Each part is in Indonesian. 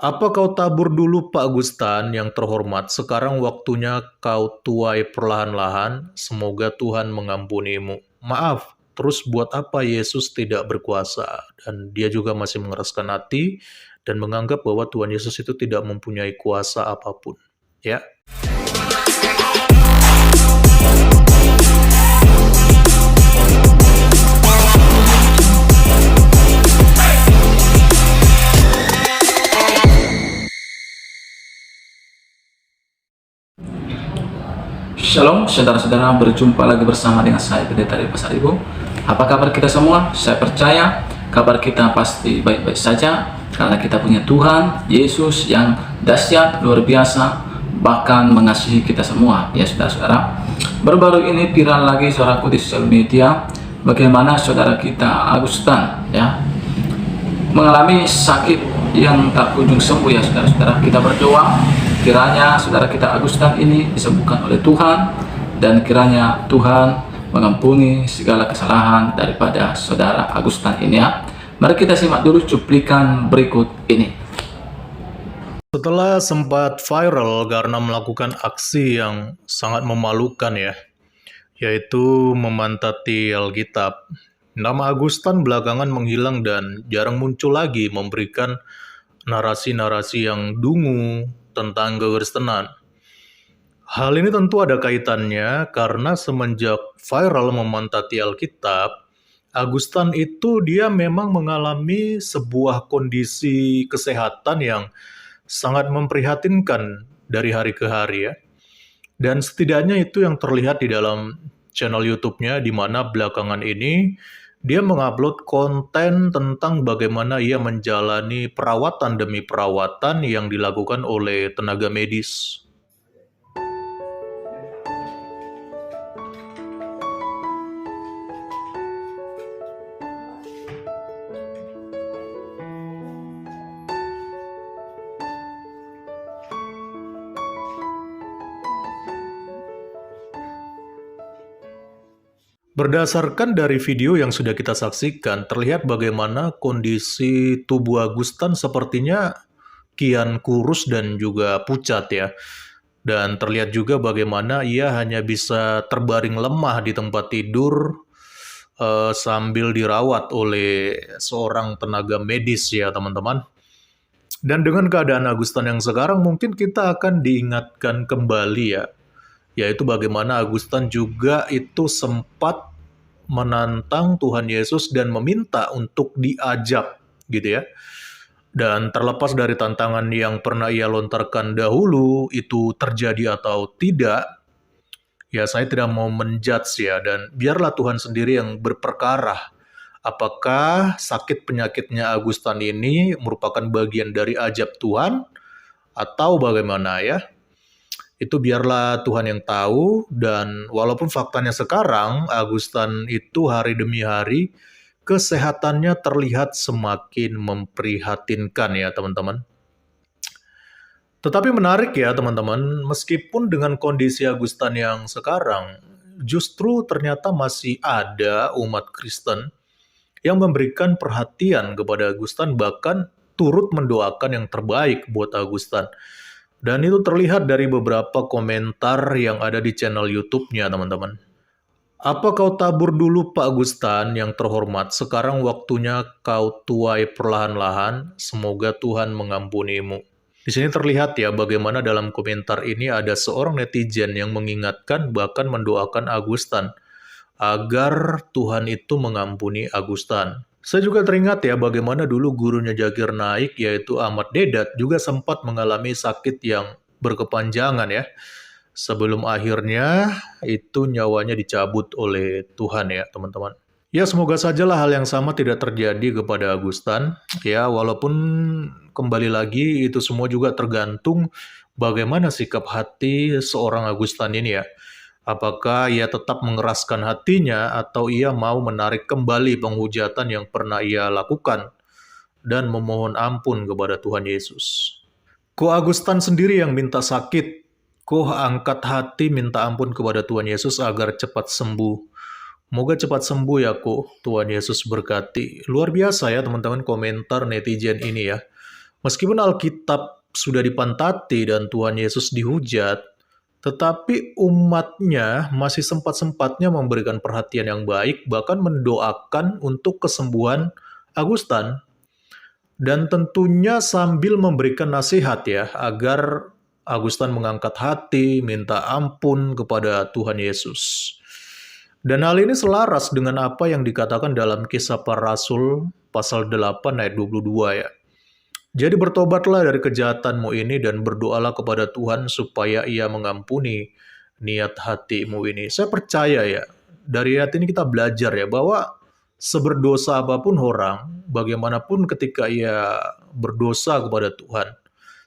Apa kau tabur dulu Pak Gustan yang terhormat, sekarang waktunya kau tuai perlahan-lahan, semoga Tuhan mengampunimu. Maaf, terus buat apa Yesus tidak berkuasa? Dan dia juga masih mengeraskan hati dan menganggap bahwa Tuhan Yesus itu tidak mempunyai kuasa apapun. Ya, Shalom saudara-saudara, berjumpa lagi bersama dengan saya Pendeta dari Pasar Ibu. Apa kabar kita semua? Saya percaya kabar kita pasti baik-baik saja, karena kita punya Tuhan Yesus yang dahsyat, luar biasa, bahkan mengasihi kita semua. Ya saudara-saudara, baru-baru ini viral lagi saudaraku di sosial media, bagaimana saudara kita Agustan ya mengalami sakit yang tak kunjung sembuh. Ya saudara-saudara, kita berdoa kiranya saudara kita Agustan ini disembuhkan oleh Tuhan, dan kiranya Tuhan mengampuni segala kesalahan daripada saudara Agustan ini ya. Mari kita simak dulu cuplikan berikut ini. setelah sempat viral karena melakukan aksi yang sangat memalukan ya, yaitu memantati Alkitab. Nama Agustan belakangan menghilang dan jarang muncul lagi memberikan narasi-narasi yang dungu tentang kekristenan. Hal ini tentu ada kaitannya karena semenjak viral memantati Alkitab, Agustan itu dia memang mengalami sebuah kondisi kesehatan yang sangat memprihatinkan dari hari ke hari ya. Dan setidaknya itu yang terlihat di dalam channel YouTube-nya, di mana belakangan ini dia mengupload konten tentang bagaimana ia menjalani perawatan demi perawatan yang dilakukan oleh tenaga medis. Berdasarkan dari video yang sudah kita saksikan, terlihat bagaimana kondisi tubuh Agustan sepertinya kian kurus dan juga pucat ya. Dan terlihat juga bagaimana ia hanya bisa terbaring lemah di tempat tidur sambil dirawat oleh seorang tenaga medis ya teman-teman. Dan dengan keadaan Agustan yang sekarang mungkin kita akan diingatkan kembali ya, yaitu bagaimana Agustan juga itu sempat menantang Tuhan Yesus dan meminta untuk diajak gitu ya. Dan terlepas dari tantangan yang pernah ia lontarkan dahulu itu terjadi atau tidak, ya saya tidak mau menjudge ya, dan biarlah Tuhan sendiri yang berperkara apakah sakit penyakitnya Agustan ini merupakan bagian dari ajab Tuhan atau bagaimana ya. Itu biarlah Tuhan yang tahu, dan walaupun faktanya sekarang Agustan itu hari demi hari kesehatannya terlihat semakin memprihatinkan ya teman-teman. Tetapi menarik ya teman-teman, meskipun dengan kondisi Agustan yang sekarang, justru ternyata masih ada umat Kristen yang memberikan perhatian kepada Agustan, bahkan turut mendoakan yang terbaik buat Agustan. Dan itu terlihat dari beberapa komentar yang ada di channel YouTube-nya, teman-teman. Apa kau tabur dulu Pak Gustan yang terhormat, sekarang waktunya kau tuai perlahan-lahan, semoga Tuhan mengampunimu. Di sini terlihat ya bagaimana dalam komentar ini ada seorang netizen yang mengingatkan bahkan mendoakan Agustan agar Tuhan itu mengampuni Agustan. Saya juga teringat ya bagaimana dulu gurunya Jagir Naik yaitu Ahmad Dedat juga sempat mengalami sakit yang berkepanjangan ya. Sebelum akhirnya itu nyawanya dicabut oleh Tuhan ya teman-teman. Ya semoga sajalah hal yang sama tidak terjadi kepada Agustan. Ya walaupun kembali lagi itu semua juga tergantung bagaimana sikap hati seorang Agustan ini ya. Apakah ia tetap mengeraskan hatinya atau ia mau menarik kembali penghujatan yang pernah ia lakukan dan memohon ampun kepada Tuhan Yesus. Ko Agustan sendiri yang minta sakit, ko angkat hati minta ampun kepada Tuhan Yesus agar cepat sembuh. Moga cepat sembuh ya ko, Tuhan Yesus berkati. Luar biasa ya teman-teman komentar netizen ini ya. Meskipun Alkitab sudah dipantati dan Tuhan Yesus dihujat, tetapi umatnya masih sempat-sempatnya memberikan perhatian yang baik, bahkan mendoakan untuk kesembuhan Agustan. Dan tentunya sambil memberikan nasihat ya, agar Agustan mengangkat hati, minta ampun kepada Tuhan Yesus. Dan hal ini selaras dengan apa yang dikatakan dalam Kisah Para Rasul pasal 8 ayat 22 ya. Jadi bertobatlah dari kejahatanmu ini dan berdoalah kepada Tuhan supaya Ia mengampuni niat hatimu ini. Saya percaya ya, dari ayat ini kita belajar ya, bahwa seberdosa apapun orang, bagaimanapun ketika ia berdosa kepada Tuhan,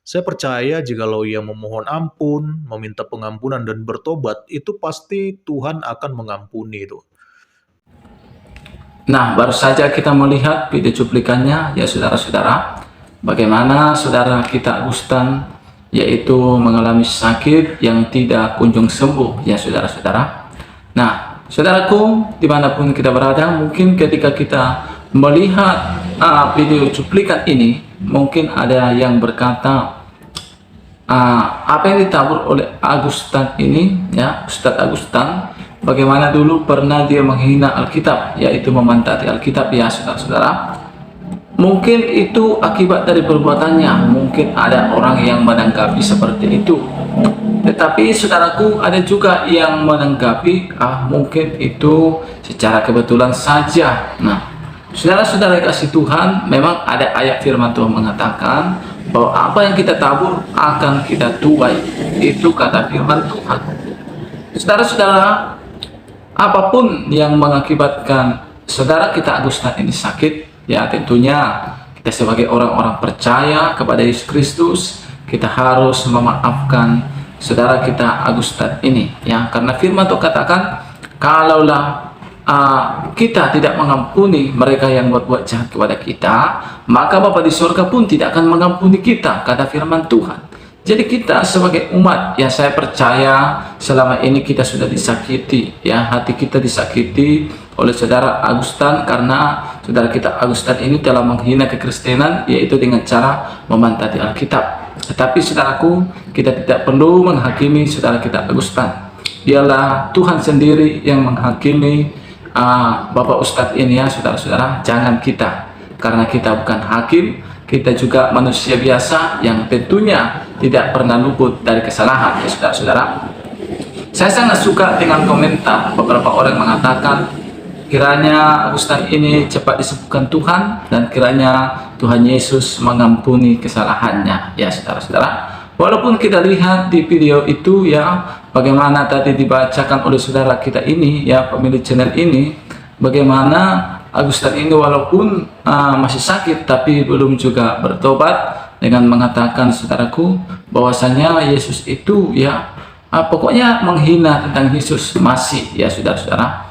saya percaya jikalau ia memohon ampun, meminta pengampunan dan bertobat, itu pasti Tuhan akan mengampuni itu. Nah, baru saja kita melihat video cuplikannya ya saudara-saudara, bagaimana saudara kita Agustan yaitu mengalami sakit yang tidak kunjung sembuh ya saudara-saudara. Nah, saudaraku, dimanapun kita berada, mungkin ketika kita melihat video cuplikan ini, mungkin ada yang berkata, apa yang ditabur oleh Agustan ini, ya Ustadz Agustan, bagaimana dulu pernah dia menghina Alkitab, yaitu memantati Alkitab ya saudara-saudara. Mungkin itu akibat dari perbuatannya, mungkin ada orang yang menanggapi seperti itu. Tetapi saudaraku, ada juga yang menanggapi mungkin itu secara kebetulan saja. Nah, saudara-saudara kasih Tuhan, memang ada ayat firman Tuhan mengatakan bahwa apa yang kita tabur akan kita tuai. Itu kata firman Tuhan. Saudara-saudara, apapun yang mengakibatkan saudara kita Agustan ini sakit, ya tentunya kita sebagai orang-orang percaya kepada Yesus Kristus, kita harus memaafkan saudara kita Agustan ini, ya, karena firman Tuhan katakan, kalaulah kita tidak mengampuni mereka yang berbuat jahat kepada kita, maka Bapa di surga pun tidak akan mengampuni kita, kata firman Tuhan. Jadi kita sebagai umat, ya saya percaya selama ini kita sudah disakiti, ya hati kita disakiti oleh saudara Agustan, karena saudara kita Agustan ini telah menghina kekristenan, yaitu dengan cara memantati Alkitab. Tetapi saudaraku, kita tidak perlu menghakimi saudara kita Agustan. Biarlah Tuhan sendiri yang menghakimi Bapak Ustadz ini ya saudara-saudara, jangan kita. Karena kita bukan hakim, kita juga manusia biasa yang tentunya tidak pernah luput dari kesalahan ya saudara-saudara. Saya sangat suka dengan komentar beberapa orang mengatakan, kiranya Agustan ini cepat disembuhkan Tuhan dan kiranya Tuhan Yesus mengampuni kesalahannya ya saudara-saudara. Walaupun kita lihat di video itu ya, bagaimana tadi dibacakan oleh saudara kita ini ya, pemilik channel ini, bagaimana Agustan ini walaupun masih sakit tapi belum juga bertobat, dengan mengatakan saudaraku bahwasanya Yesus itu ya pokoknya menghina tentang Yesus masih ya saudara-saudara.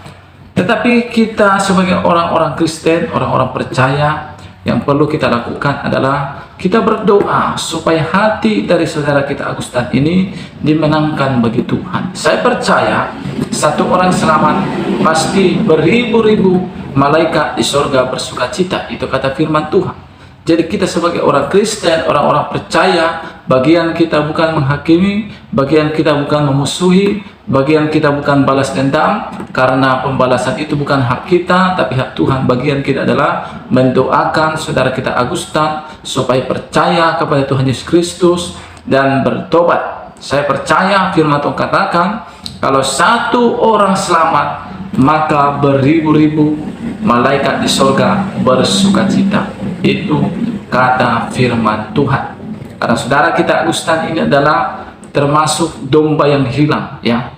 Tetapi kita sebagai orang-orang Kristen, orang-orang percaya, yang perlu kita lakukan adalah kita berdoa supaya hati dari saudara kita Agustan ini dimenangkan bagi Tuhan. Saya percaya satu orang selamat pasti beribu-ribu malaikat di surga bersukacita. Itu kata firman Tuhan. Jadi kita sebagai orang Kristen, orang-orang percaya, bagian kita bukan menghakimi, bagian kita bukan memusuhi, bagian kita bukan balas dendam, karena pembalasan itu bukan hak kita, tapi hak Tuhan. Bagian kita adalah mendoakan saudara kita Agustan supaya percaya kepada Tuhan Yesus Kristus dan bertobat. Saya percaya firman Tuhan katakan, kalau satu orang selamat, maka beribu-ribu malaikat di surga bersukacita. Itu kata firman Tuhan. Karena saudara kita Agustan ini adalah termasuk domba yang hilang ya.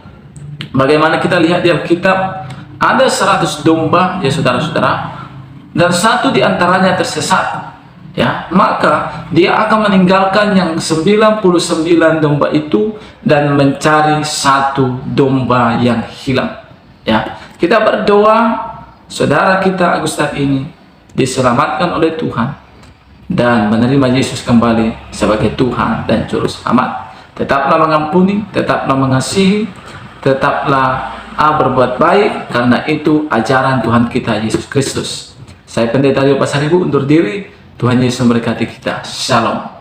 Bagaimana kita lihat di Alkitab, ada 100 domba ya saudara-saudara, dan satu di antaranya tersesat ya, maka dia akan meninggalkan yang 99 domba itu dan mencari satu domba yang hilang ya. Kita berdoa saudara kita Agustan ini diselamatkan oleh Tuhan dan menerima Yesus kembali sebagai Tuhan dan Juru Selamat. Tetaplah mengampuni, tetaplah mengasihi, tetaplah berbuat baik, karena itu ajaran Tuhan kita Yesus Kristus. Saya Pendeta Rio Pasaribu undur diri. Tuhan Yesus memberkati kita. Shalom.